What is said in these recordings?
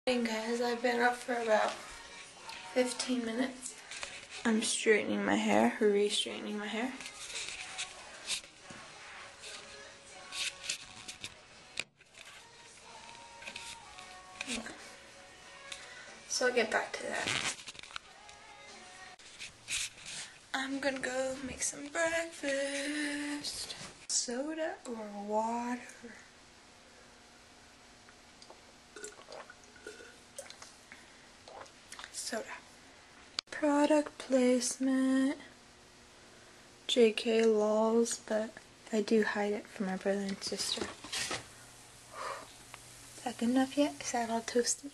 Hey guys, I've been up for about 15 minutes. I'm straightening my hair, re-straightening my hair. Yeah. So I'll get back to that. I'm gonna go make some breakfast. Soda or water? Soda. Product placement. JK lols, but I do hide it from my brother and sister. Is that good enough yet? Is that all toasted?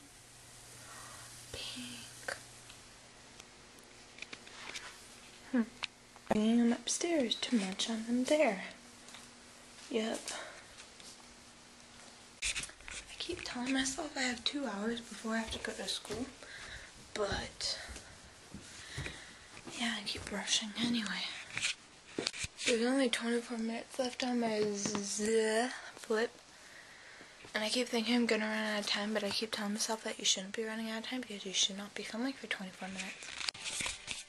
Pink. Bringing them upstairs to munch on them there. Yep. I keep telling myself I have 2 hours before I have to go to school, but yeah, I keep rushing anyway. There's only 24 minutes left on my flip, and I keep thinking I'm gonna run out of time, but I keep telling myself that you shouldn't be running out of time because you should not be filming for 24 minutes.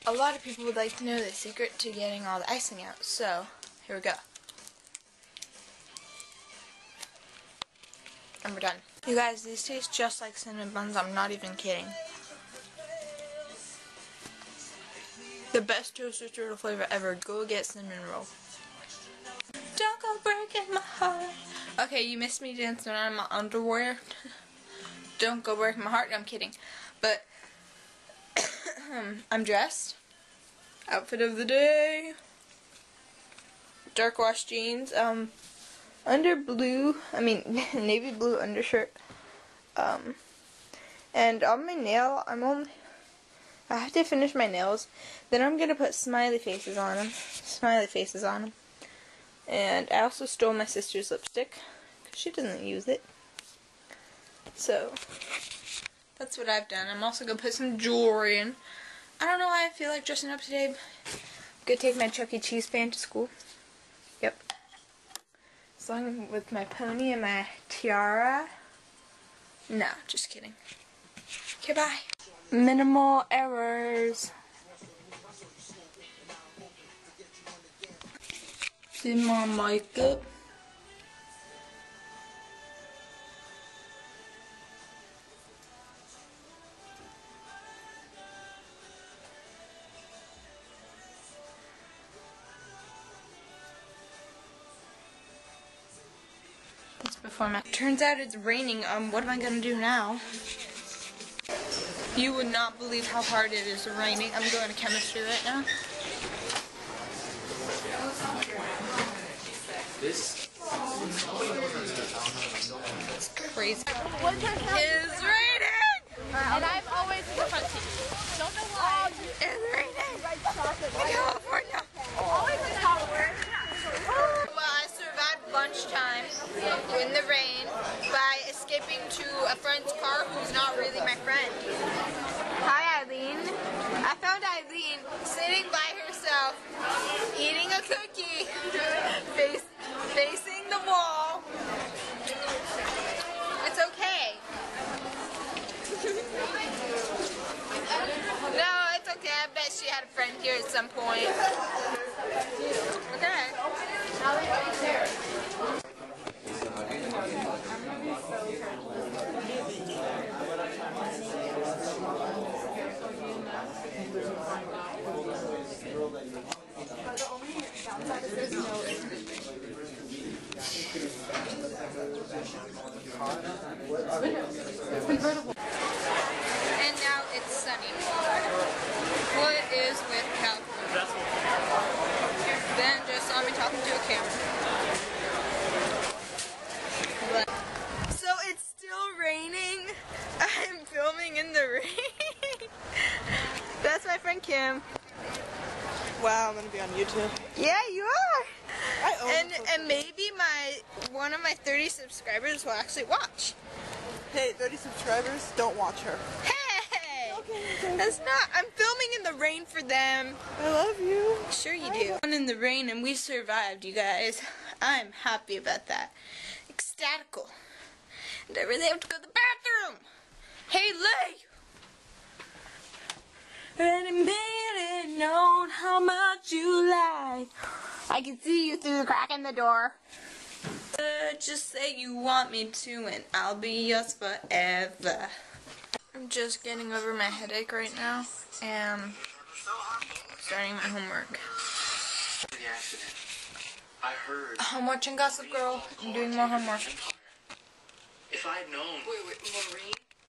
A lot of people would like to know the secret to getting all the icing out, so here we go. And we're done. You guys, these taste just like cinnamon buns. I'm not even kidding. The best toasted turtle flavor ever. Go get cinnamon roll. Don't go breaking my heart. Okay, you missed me dancing around in my underwear. Don't go breaking my heart. I'm kidding. But I'm dressed. Outfit of the day. Dark wash jeans. Navy blue undershirt. And on my nail, I have to finish my nails. Then I'm gonna put smiley faces on them. And I also stole my sister's lipstick because she doesn't use it. So that's what I've done. I'm also gonna put some jewelry in. I don't know why I feel like dressing up today. I'm gonna take my Chuck E. Cheese fan to school. Yep. Along with my pony and my tiara. No, just kidding. Okay, bye. Minimal errors. See my makeup. That's before my. Turns out it's raining. What am I gonna do now? You would not believe how hard it is raining. I'm going to chemistry right now. It's crazy. It's raining! And I've always been front seat. Don't know why. It's raining! In California! Always in California. Well, I survived lunchtime in the rain by escaping to a friend's car who's not really my friend. Hi, Eileen. I found Eileen sitting by herself, eating a cookie, facing the wall. It's okay. No, it's okay. I bet she had a friend here at some point. Okay. And now it's sunny. What is with California? Then just saw me talking to a camera. So it's still raining. I'm filming in the rain. That's my friend Kim. Wow, I'm gonna be on YouTube. Yeah, you are. And maybe one of my 30 subscribers will actually watch. Hey, 30 subscribers, don't watch her. Hey! Okay. That's not. I'm filming in the rain for them. I love you. Sure you do. In the rain and we survived, you guys. I'm happy about that. Ecstatical. And I really have to go to the bathroom. Hey. how much you lie. I can see you through the crack in the door. Just say you want me to and I'll be yours forever. I'm just getting over my headache right now and starting my homework. I'm watching Gossip Girl and doing more homework. If I'd known. Wait, Maureen?